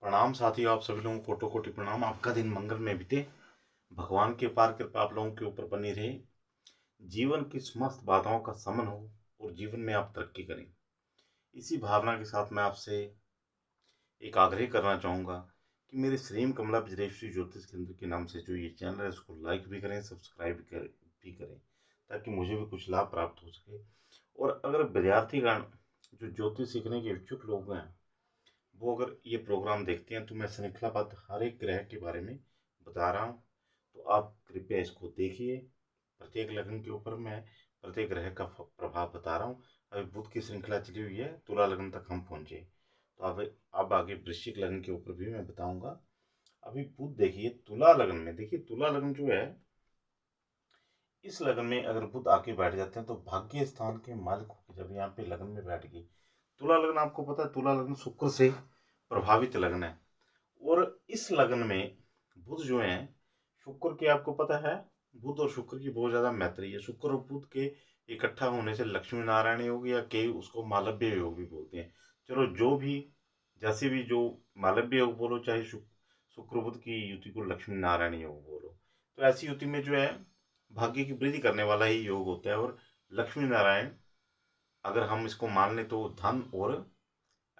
प्रणाम साथियों, आप सभी लोगों को कोटि कोटि प्रणाम। आपका दिन मंगल में बीते। भगवान की अपार कृपा आप लोगों के ऊपर बनी रहे। जीवन की समस्त बाधाओं का शमन हो और जीवन में आप तरक्की करें। इसी भावना के साथ मैं आपसे एक आग्रह करना चाहूँगा कि मेरे श्रीम कमला विजयश्री ज्योतिष केंद्र के नाम से जो ये चैनल है उसको लाइक भी करें, सब्सक्राइब भी करें, ताकि मुझे भी कुछ लाभ प्राप्त हो सके। और अगर विद्यार्थीगण जो ज्योतिष सीखने के इच्छुक लोग हैं, वो अगर ये प्रोग्राम देखते हैं तो मैं श्रृंखलाबद्ध हर एक ग्रह के बारे में बता रहा हूँ, तो आप कृपया इसको देखिए। प्रत्येक लग्न के ऊपर मैं प्रत्येक ग्रह का प्रभाव बता रहा हूँ। अभी बुध की श्रृंखला चली हुई है, तुला लग्न तक हम पहुंचे, तो अब आगे वृश्चिक लग्न के ऊपर भी मैं बताऊंगा। अभी बुध देखिए तुला लग्न में, देखिए तुला लग्न जो है, इस लग्न में अगर बुध आके बैठ जाते हैं तो भाग्य स्थान के मालिक होकर जब यहाँ पे लग्न में बैठ गई। तुला लग्न आपको पता है, तुला लग्न शुक्र से प्रभावित लग्न है। और इस लग्न में बुध जो है, शुक्र के आपको पता है, बुध और शुक्र की बहुत ज्यादा मैत्री है। शुक्र और बुध के इकट्ठा होने से लक्ष्मी नारायण योग या कई उसको मालव्य योग भी बोलते हैं। चलो जो भी, जैसे भी, जो मालव्य योग बोलो चाहे शुक्र बुध की युति को लक्ष्मी नारायण योग बोलो, तो ऐसी युति में जो है भाग्य की वृद्धि करने वाला ही योग होता है। और लक्ष्मी नारायण अगर हम इसको मान लें तो धन और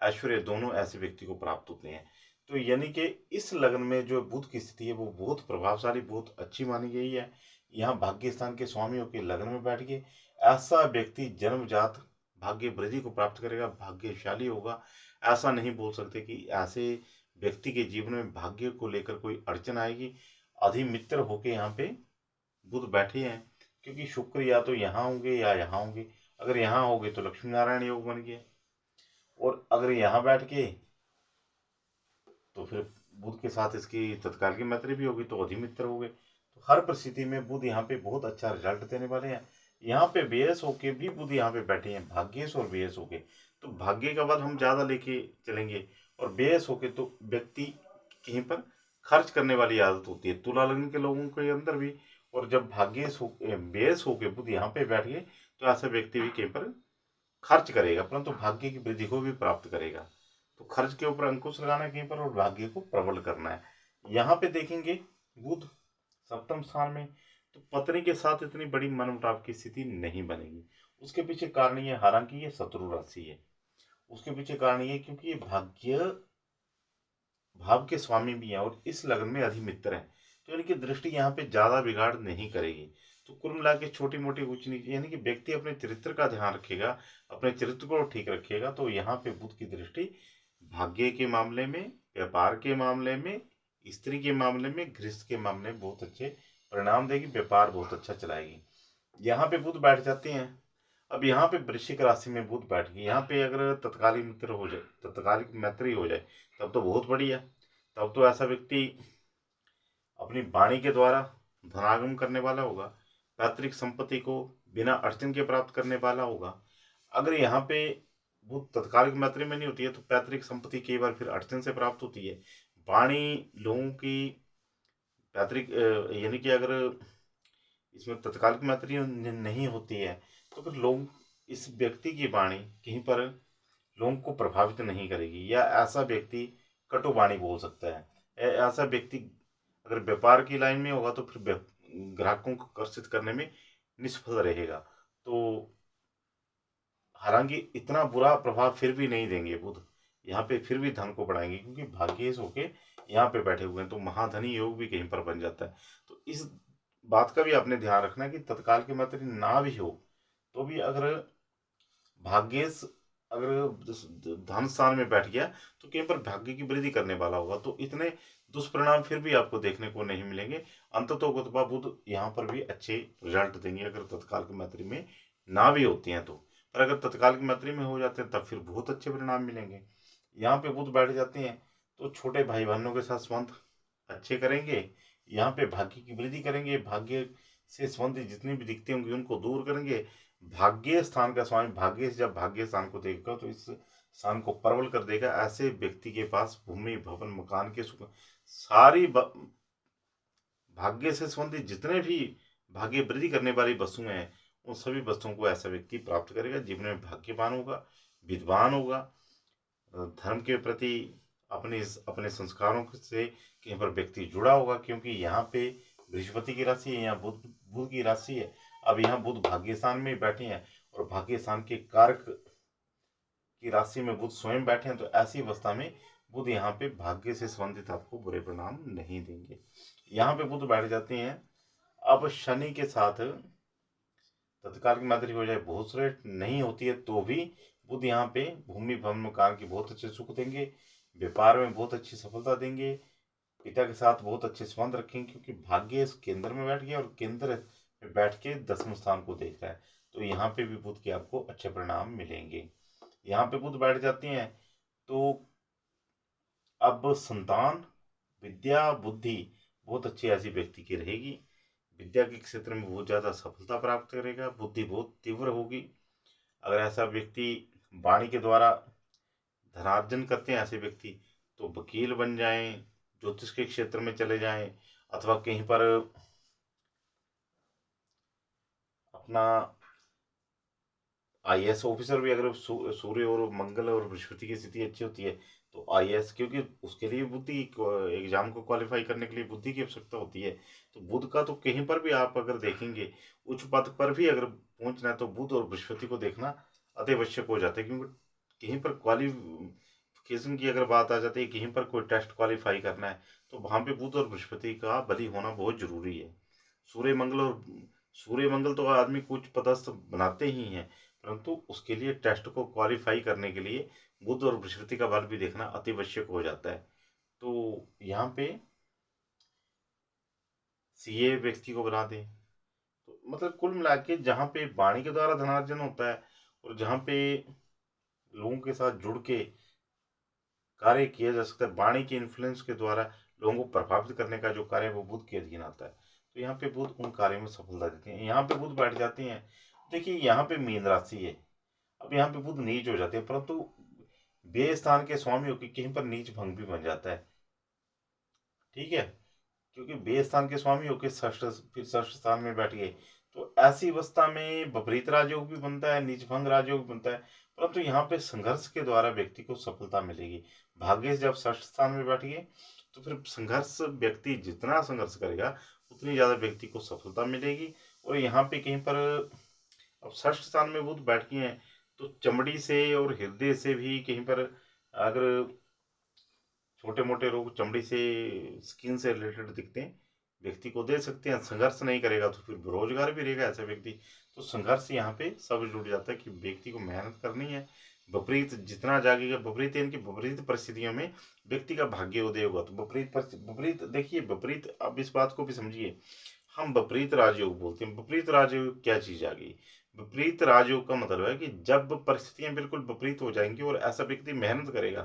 ऐश्वर्य दोनों ऐसे व्यक्ति को प्राप्त होते हैं। तो यानी कि इस लग्न में जो बुध की स्थिति है वो बहुत प्रभावशाली, बहुत अच्छी मानी गई है। यहाँ भाग्य स्थान के स्वामियों के लग्न में बैठ के ऐसा व्यक्ति जन्मजात भाग्य वृद्धि को प्राप्त करेगा, भाग्यशाली होगा। ऐसा नहीं बोल सकते कि ऐसे व्यक्ति के जीवन में भाग्य को लेकर कोई अड़चन आएगी। अधिमित्र होके यहाँ पे बुध बैठे हैं, क्योंकि शुक्र या तो यहाँ होंगे या यहाँ होंगे। अगर यहाँ होंगे तो लक्ष्मी नारायण योग बन गया, और अगर यहाँ बैठ के तो फिर बुध के साथ इसकी तत्काल की मैत्री भी होगी तो अधिमित्र हो गए। तो हर परिस्थिति में बुध यहाँ पे बहुत अच्छा रिजल्ट देने वाले हैं। यहाँ पे बेयस होके भी बुध यहाँ पे बैठे हैं, भाग्येश और बेयस होके, तो भाग्य का बल हम ज्यादा लेके चलेंगे। और बेयस होके तो व्यक्ति कहीं पर खर्च करने वाली आदत होती है तुला लग्न के लोगों के अंदर भी। और जब भाग्येश हो बेयस होके बुध यहाँ पे बैठ गए तो ऐसा व्यक्ति भी कहीं पर खर्च करेगा, परंतु भाग्य की वृद्धि को भी प्राप्त करेगा। तो खर्च के ऊपर अंकुश लगाना है कहीं पर और भाग्य को प्रबल करना है। यहाँ पे देखेंगे बुध सप्तम स्थान में, तो पत्नी के साथ इतनी बड़ी मनमुटाव की स्थिति नहीं बनेगी। उसके पीछे कारण ये, हालांकि ये शत्रु राशि है, उसके पीछे कारण ये क्योंकि ये भाग्य भाव के स्वामी भी है और इस लग्न में अधिमित्र है, तो इनकी दृष्टि यहाँ पे ज्यादा बिगाड़ नहीं करेगी। तो कुल मिला के छोटी मोटी ऊंच नीच, यानी कि व्यक्ति अपने चरित्र का ध्यान रखेगा, अपने चरित्र को ठीक रखेगा, तो यहाँ पे बुध की दृष्टि भाग्य के मामले में, व्यापार के मामले में, स्त्री के मामले में, गृहस्थ के मामले में बहुत अच्छे परिणाम देगी। व्यापार बहुत अच्छा चलाएगी। यहाँ पे बुध बैठ जाते हैं। अब यहाँ पे वृश्चिक राशि में बुध बैठ गए, यहाँ पे अगर तत्कालिक मित्र हो जाए, तत्कालिक मैत्री हो जाए, तब तो बहुत बढ़िया। तब तो ऐसा व्यक्ति अपनी वाणी के द्वारा धनागम करने वाला होगा, पैतृक संपत्ति को बिना अड़चन के प्राप्त करने वाला होगा। अगर यहाँ पे बुध तत्कालिक मैत्री में नहीं होती है तो पैतृक संपत्ति कई बार फिर अड़चन से प्राप्त होती है। वाणी लोगों की पैतृक यानी कि अगर इसमें तत्कालिक मैत्री नहीं होती है तो फिर लोग, इस व्यक्ति की वाणी कहीं पर लोगों को प्रभावित नहीं करेगी, या ऐसा व्यक्ति कटु वाणी बोल सकता है। ऐसा व्यक्ति अगर व्यापार की लाइन में होगा तो फिर ग्राहकों को आकर्षित करने में निष्फल रहेगा। तो हालांकि इतना बुरा प्रभाव फिर भी नहीं देंगे बुध, यहाँ पे फिर भी धन को बढ़ाएंगे, क्योंकि भाग्येश होके यहाँ पे बैठे हुए हैं, तो महाधनी योग भी कहीं पर बन जाता है। तो इस बात का भी आपने ध्यान रखना कि तत्काल की मैत्री ना भी हो तो भी अगर भाग्येश अगर धन स्थान में बैठ गया तो कहीं पर भाग्य की वृद्धि करने वाला होगा, तो इतने दुष्परिणाम फिर भी आपको देखने को नहीं मिलेंगे। अंततोगत्वा बुध यहाँ पर भी अच्छे रिजल्ट देंगे अगर तत्काल की मैत्री में ना भी होती हैं तो। पर अगर तत्काल की मैत्री में हो जाते हैं तब फिर बहुत अच्छे परिणाम मिलेंगे। यहाँ पे बुध बैठ जाते हैं तो छोटे भाई बहनों के साथ संबंध अच्छे करेंगे, यहाँ पे भाग्य की वृद्धि करेंगे, भाग्य से संबंधित जितनी भी दिक्कतें होंगी उनको दूर करेंगे। भाग्य स्थान का स्वामी भाग्य से जब भाग्य स्थान को देखेगा तो इस स्थान को प्रबल कर देगा। ऐसे व्यक्ति के पास भूमि भवन मकान के सुख सारी भाग्य से संबंधित जितने भी भाग्य वृद्धि करने वाली वस्तुएं हैं उन सभी वस्तुओं को ऐसा व्यक्ति प्राप्त करेगा। जीवन में भाग्यवान होगा, विद्वान होगा, धर्म के प्रति अपने संस्कारों से कहीं पर व्यक्ति जुड़ा होगा, क्योंकि यहाँ पे बृहस्पति की राशि है, यहाँ बुध बुध की राशि है। अब यहाँ बुध भाग्य स्थान में बैठे हैं और भाग्य स्थान के कारक की राशि में बुध स्वयं बैठे हैं, तो ऐसी अवस्था में बुध यहाँ पे भाग्य से संबंधित आपको बुरे परिणाम नहीं देंगे। यहाँ पे बुध बैठ जाते हैं। अब शनि के साथ तत्काल की मात्री हो जाए बहुत श्रेष्ठ नहीं होती है, तो भी बुध यहाँ पे भूमि भवन मकान की बहुत अच्छे सुख देंगे, व्यापार में बहुत अच्छी सफलता देंगे, पिता के साथ बहुत अच्छे संबंध रखेंगे, क्योंकि भाग्य इस केंद्र में बैठ गया और केंद्र में बैठ के 10वें स्थान को देख रहा है, तो यहाँ पे भी बुध के आपको अच्छे परिणाम मिलेंगे। यहाँ पे बुध बैठ जाते हैं तो अब संतान, विद्या, बुद्धि बहुत अच्छी ऐसी व्यक्ति की रहेगी। विद्या के क्षेत्र में बहुत ज़्यादा सफलता प्राप्त करेगा, बुद्धि बहुत तीव्र होगी। अगर ऐसा व्यक्ति वाणी के द्वारा धनार्जन करते हैं ऐसे व्यक्ति, तो वकील बन जाएं, ज्योतिष के क्षेत्र में चले जाएं, अथवा कहीं पर अपना आईएएस ऑफिसर भी, अगर सूर्य और मंगल और बृहस्पति की स्थिति अच्छी होती है तो आईएएस, क्योंकि उसके लिए बुद्धि, एग्जाम को क्वालिफाई करने के लिए बुद्धि की आवश्यकता होती है। तो बुध का तो कहीं पर भी आप अगर देखेंगे, उच्च पद पर भी अगर पहुंचना है तो बुध और बृहस्पति को देखना अति आवश्यक हो जाता है, क्योंकि कहीं पर क्वालिफिकेशन की अगर बात आ जाती है, कहीं पर कोई टेस्ट क्वालिफाई करना है, तो वहां पे बुध और बृहस्पति का बली होना बहुत जरूरी है। सूर्य मंगल तो आदमी कुछ पदस्थ बनाते ही हैं, परंतु उसके लिए टेस्ट को क्वालिफाई करने के लिए बुध और बृहस्पति का बल भी देखना अति आवश्यक हो जाता है। तो यहाँ पे सीए व्यक्ति को बना दें, तो मतलब कुल मिला के जहाँ पे वाणी के द्वारा धनार्जन होता है और जहाँ पे लोगों के साथ जुड़ के कार्य किया जा सकता है, वाणी के इन्फ्लुएंस के द्वारा लोगों को प्रभावित करने का जो कार्य है वो बुध के अधीन आता है, तो यहाँ पे बुध उन कार्यों में सफलता देते हैं। यहाँ पे बुध बैठ जाते हैं, देखिए यहाँ पे मीन राशि है। अब यहाँ पे बुध नीच हो जाते हैं, परंतु व्यय स्थान के स्वामी होकर कहीं पर नीच भंग भी बन जाता है, ठीक है, क्योंकि व्यय स्थान के स्वामी होकर फिर षष्ठ स्थान में बैठ गए, तो ऐसी अवस्था में विपरीत राजयोग भी बनता है, नीच भंग राजयोग बनता है, परंतु यहाँ पे संघर्ष के द्वारा व्यक्ति को सफलता मिलेगी। भाग्य से जब षष्ठ स्थान में बैठ गए तो फिर संघर्ष, व्यक्ति जितना संघर्ष करेगा उतनी ज्यादा व्यक्ति को सफलता मिलेगी। और यहाँ पे कहीं पर अब षष्ठ स्थान में बुध बैठ गए हैं, तो चमड़ी से और हृदय से भी कहीं पर अगर छोटे मोटे रोग चमड़ी से, स्किन से रिलेटेड दिखते हैं, व्यक्ति को दे सकते हैं। संघर्ष नहीं करेगा तो फिर बेरोजगार भी रहेगा ऐसा व्यक्ति, तो संघर्ष यहाँ पे सब जुड़ जाता है कि व्यक्ति को मेहनत करनी है। विपरीत जितना जागेगा, विपरीत यानी कि विपरीत परिस्थितियों में व्यक्ति का भाग्य उदय होगा। तो विपरीत देखिए, विपरीत, अब इस बात को भी समझिए, हम विपरीत राजयोग बोलते हैं। विपरीत राजयोग क्या चीज आ गई? विपरीत राजयोग का मतलब है कि जब परिस्थितियां बिल्कुल विपरीत हो जाएंगी और ऐसा व्यक्ति मेहनत करेगा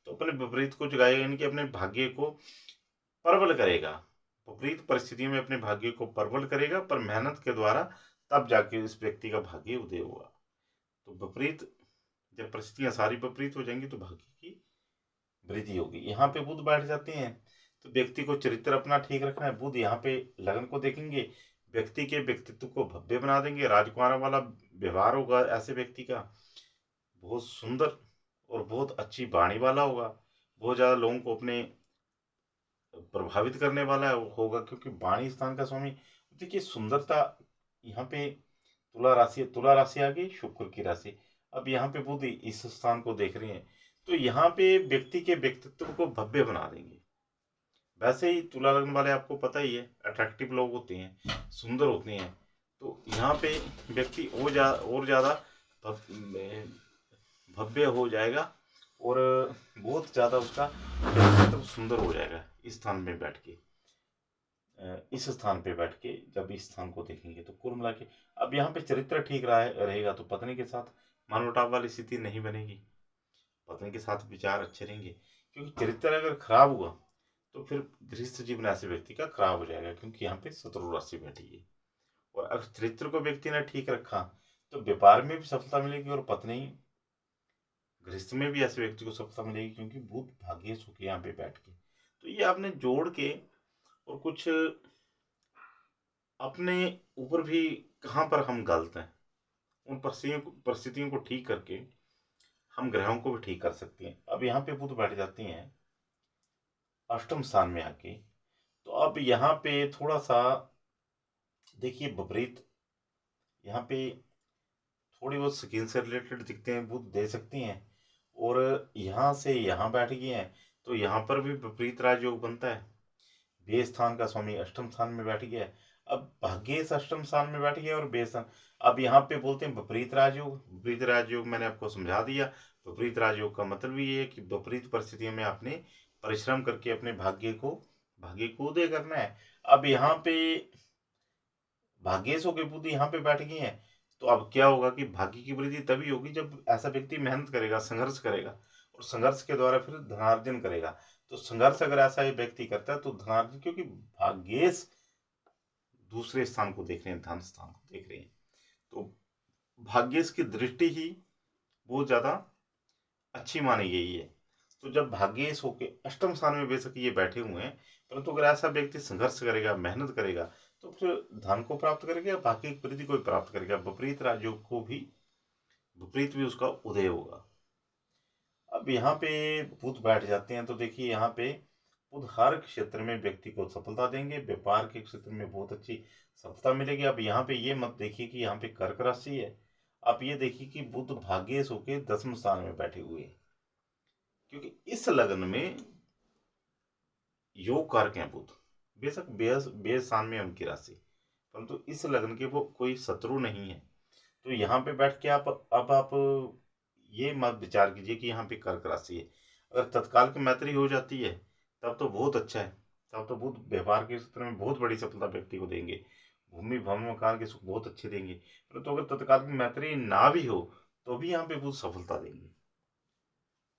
तो अपने विपरीत को जगाएगा, यानी कि अपने भाग्य को प्रबल करेगा। विपरीत परिस्थितियों में अपने भाग्य को प्रबल करेगा, पर मेहनत के द्वारा, तब जाके इस व्यक्ति का भाग्य उदय होगा। तो विपरीत, जब परिस्थितियां सारी विपरीत हो जाएंगी तो भाग्य की वृद्धि होगी। यहाँ पे बुध बैठ जाते हैं तो व्यक्ति को चरित्र अपना ठीक रखना है। बुध यहाँ पे लगन को देखेंगे, व्यक्ति के व्यक्तित्व को भव्य बना देंगे, राजकुमार वाला व्यवहार होगा ऐसे व्यक्ति का, बहुत सुंदर और बहुत अच्छी वाणी वाला होगा, बहुत ज्यादा लोगों को अपने प्रभावित करने वाला होगा, क्योंकि वाणी स्थान का स्वामी। देखिए सुंदरता, यहाँ पे तुला राशि आ गई, शुक्र की राशि। अब यहाँ पे बुध इस स्थान को देख रहे हैं, तो यहाँ पे व्यक्ति के व्यक्तित्व को भव्य बना देंगे। वैसे ही तुला लग्न वाले आपको पता ही है, अट्रैक्टिव लोग होते हैं, सुंदर होते हैं, तो यहाँ पे व्यक्ति और ज्यादा भव्य हो जाएगा और बहुत ज्यादा उसका व्यक्तित्व सुंदर हो जाएगा इस स्थान में बैठ के। इस स्थान पे बैठ के जब इस स्थान को देखेंगे तो कुल मिला के, अब यहाँ पे चरित्र ठीक रहेगा तो पत्नी के साथ मनमुटाव वाली स्थिति नहीं बनेगी, पत्नी के साथ विचार अच्छे रहेंगे। क्योंकि चरित्र अगर खराब हुआ तो फिर गृहस्थ जीवन ऐसे व्यक्ति का खराब हो जाएगा, क्योंकि यहाँ पे शत्रु राशि बैठी है। और अगर चरित्र को व्यक्ति ने ठीक रखा तो व्यापार में भी सफलता मिलेगी और पत्नी गृहस्थ में भी ऐसे व्यक्ति को सफलता मिलेगी, क्योंकि बुध भाग्य सुख यहाँ पे बैठ के। तो ये आपने जोड़ के और कुछ अपने ऊपर भी कहाँ पर हम गलत हैं, उन परिस्थितियों को ठीक करके हम ग्रहों को भी ठीक कर सकते हैं। अब यहाँ पे बुध बैठ जाते हैं अष्टम स्थान में आके, तो अब यहाँ पे थोड़ा सा देखिए विपरीत, यहाँ पे थोड़ी बहुत स्किन से रिलेटेड दिखते हैं बुध दे सकती हैं, और यहाँ से यहाँ बैठ गए हैं तो यहाँ पर भी विपरीत राजयोग बनता है। व्यय स्थान का स्वामी अष्टम स्थान में बैठ गया है। अब भाग्येश अष्टम स्थान में बैठ गया और व्यय स्थान, अब यहाँ पे बोलते हैं विपरीत राजयोग। विपरीत राजयोग मैंने आपको समझा दिया। विपरीत राजयोग का मतलब ये है कि विपरीत परिस्थितियों में आपने परिश्रम करके अपने भाग्य को उदय करना है। अब यहाँ पे भाग्येश होके बुध यहाँ पे बैठ गए हैं, तो अब क्या होगा कि भाग्य की वृद्धि तभी होगी जब ऐसा व्यक्ति मेहनत करेगा, संघर्ष करेगा, और संघर्ष के द्वारा फिर धनार्जन करेगा। तो संघर्ष अगर ऐसा ही व्यक्ति करता है तो धनार्जन, क्योंकि भाग्येश दूसरे स्थान को देख रहे हैं, धन स्थान को देख रहे हैं, तो भाग्येश की दृष्टि ही बहुत ज्यादा अच्छी मानी गई है। तो जब भाग्येश होके अष्टम स्थान में बेशक ये बैठे हुए हैं, परंतु अगर ऐसा व्यक्ति संघर्ष करेगा, मेहनत करेगा, तो फिर धन को प्राप्त करेगा, भाग्य की वृद्धि को भी प्राप्त करेगा। विपरीत भी उसका उदय होगा। अब यहाँ पे बुध बैठ जाते हैं तो देखिए यहाँ पे बुध हर क्षेत्र में व्यक्ति को सफलता देंगे। व्यापार के क्षेत्र में बहुत अच्छी सफलता मिलेगी। अब यहाँ पे ये मत देखिए कि यहाँ पे कर्क राशि है, आप ये देखिए कि बुध भाग्येश होके दसम स्थान में बैठे हुए हैं, क्योंकि इस लग्न में योग कारक हैं बुध। बेशक व्यय स्थान में उनकी राशि, परंतु इस लग्न के वो कोई शत्रु नहीं है। तो यहाँ पे बैठ के आप ये मत विचार कीजिए कि यहाँ पे कर्क राशि है। अगर तत्काल की मैत्री हो जाती है तब तो बहुत अच्छा है, तब तो बुध व्यापार के क्षेत्र में बहुत बड़ी सफलता व्यक्ति को देंगे, भूमि भवन मकान के सुख बहुत अच्छे देंगे। परंतु अगर तत्काल की मैत्री ना भी हो तो भी यहाँ पे बुध सफलता देंगे।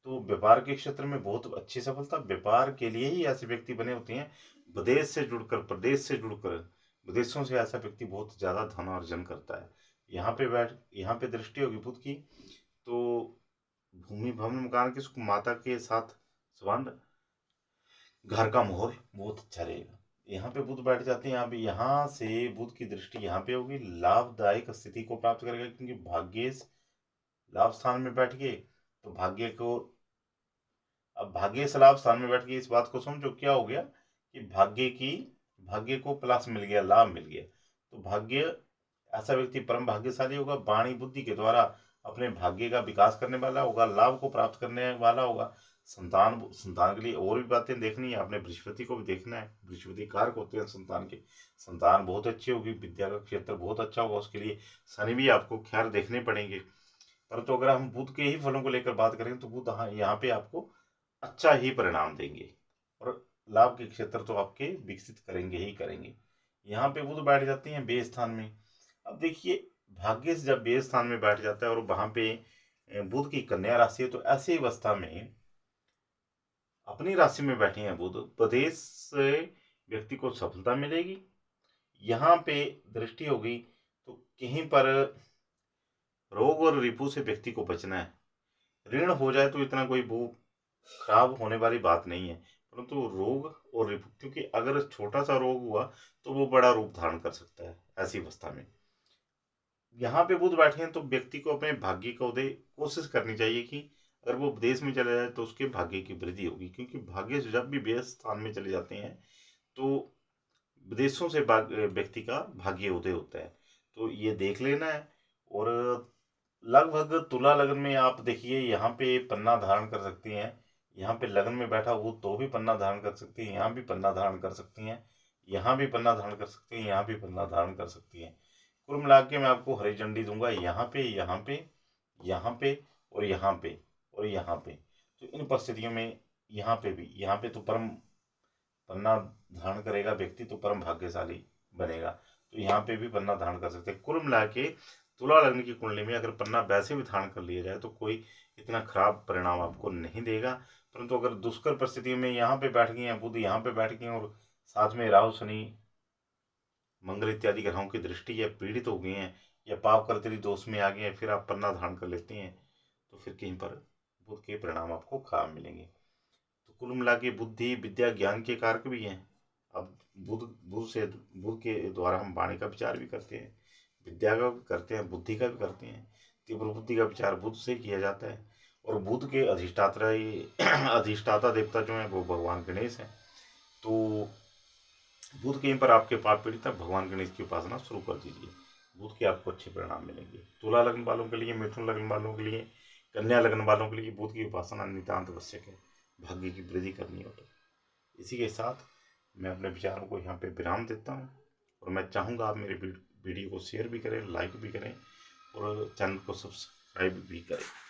तो व्यापार के क्षेत्र में बहुत अच्छी सफलता, व्यापार के लिए ही ऐसे व्यक्ति बने होते हैं। विदेश से जुड़कर, प्रदेश से जुड़कर, विदेशों से ऐसा व्यक्ति बहुत ज्यादा धन अर्जन करता है। यहाँ पे दृष्टि होगी बुध की, तो भूमि भवन मकान के सुख, माता के साथ संबंध, घर का माहौल बहुत अच्छा रहेगा। यहाँ पे बुध बैठ जाते हैं। अब यहाँ से बुध की दृष्टि यहाँ पे होगी, लाभदायक स्थिति को प्राप्त करेगा, क्योंकि भाग्येश लाभ स्थान में बैठ गए तो अब भाग्येश लाभ स्थान में बैठ गए, इस बात को समझो क्या हो गया कि भाग्य को प्लस मिल गया, लाभ मिल गया। तो भाग्य, ऐसा व्यक्ति परम भाग्यशाली होगा, वाणी बुद्धि के द्वारा अपने भाग्य का विकास करने वाला होगा, लाभ को प्राप्त करने वाला होगा। संतान के लिए और भी बातें देखनी है, आपने बृहस्पति को भी देखना है, बृहस्पति कारक होते हैं संतान के। संतान बहुत अच्छी होगी, विद्या का क्षेत्र बहुत अच्छा होगा, उसके लिए शनि भी आपको खैर देखने पड़ेंगे। परंतु अगर हम बुध के ही फलों को लेकर बात करें तो बुध यहाँ पे आपको अच्छा ही परिणाम देंगे, और लाभ के क्षेत्र तो आपके विकसित करेंगे ही करेंगे। यहाँ पे बुध बैठ जाते हैं व्यय स्थान में। अब देखिए भाग्य से जब व्यय स्थान में बैठ जाता है और वहां पे बुध की कन्या राशि है, तो ऐसी अवस्था में अपनी राशि में बैठे हैं बुध, प्रदेश से व्यक्ति को सफलता मिलेगी। यहाँ पे दृष्टि होगी तो कहीं पर रोग और रिपु से व्यक्ति को बचना है। ऋण हो जाए तो इतना कोई वो खराब होने वाली बात नहीं है, परंतु रोग और रिपु, क्योंकि अगर छोटा सा रोग हुआ तो वो बड़ा रूप धारण कर सकता है। ऐसी अवस्था में यहाँ पे बुध बैठे हैं तो व्यक्ति को अपने भाग्य को उदय कोशिश करनी चाहिए कि अगर वो विदेश में चले जाए तो उसके भाग्य की वृद्धि होगी, क्योंकि भाग्य जब भी व्यय स्थान में चले जाते हैं तो विदेशों से व्यक्ति का भाग्य उदय होता है। तो ये देख लेना है। और लगभग तुला लगन में आप देखिए यहाँ पे पन्ना धारण कर सकती हैं, यहाँ पे लगन में बैठा हो तो भी पन्ना धारण कर सकती हैं, यहाँ भी पन्ना धारण कर सकती हैं, यहाँ भी पन्ना धारण कर सकती हैं, यहाँ भी पन्ना धारण कर सकती हैं। कुल मिला के मैं आपको हरी झंडी दूंगा यहाँ पे, यहाँ पे, यहाँ पे, और यहाँ पे, और यहाँ पे। तो इन परिस्थितियों में यहाँ पे भी, यहाँ पे तो परम पन्ना धारण करेगा व्यक्ति तो परम भाग्यशाली बनेगा। तो यहाँ पे भी पन्ना धारण कर सकते हैं। कुल मिला के तुला लग्न की कुंडली में अगर पन्ना वैसे भी धारण कर लिया जाए तो कोई इतना खराब परिणाम आपको नहीं देगा। परंतु अगर दुष्कर परिस्थितियों में यहाँ पे बैठ गए हैं बुध, यहाँ पे बैठ गए हैं और साथ में राहु शनि मंगल इत्यादि ग्रहों की दृष्टि या पीड़ित हो गए हैं या पाप कर्तरी दोष में आ गए हैं, फिर आप पन्ना धारण कर लेते हैं तो फिर कहीं पर बुध के परिणाम आपको खराब मिलेंगे। तो कुल मिला के बुद्धि विद्या ज्ञान के कारक भी हैं। अब बुध के द्वारा हम वाणी का विचार भी करते हैं, विद्या का भी करते हैं, बुद्धि का भी करते हैं। तीव्र बुद्धि का विचार बुध से किया जाता है। और बुध के अधिष्ठाता देवता जो हैं वो भगवान गणेश हैं। तो बुध के पर आपके पाप पीड़ित है, भगवान गणेश की उपासना शुरू कर दीजिए, बुध के आपको अच्छे परिणाम मिलेंगे। तुला लग्न वालों के लिए, मिथुन लग्न वालों के लिए, कन्या लग्न वालों के लिए बुध की उपासना नितांत आवश्यक है, भाग्य की वृद्धि करनी हो तो। इसी के साथ मैं अपने विचारों को यहाँ पे विराम देता हूँ और मैं चाहूँगा आप मेरे वीडियो को शेयर भी करें, लाइक भी करें और चैनल को सब्सक्राइब भी करें।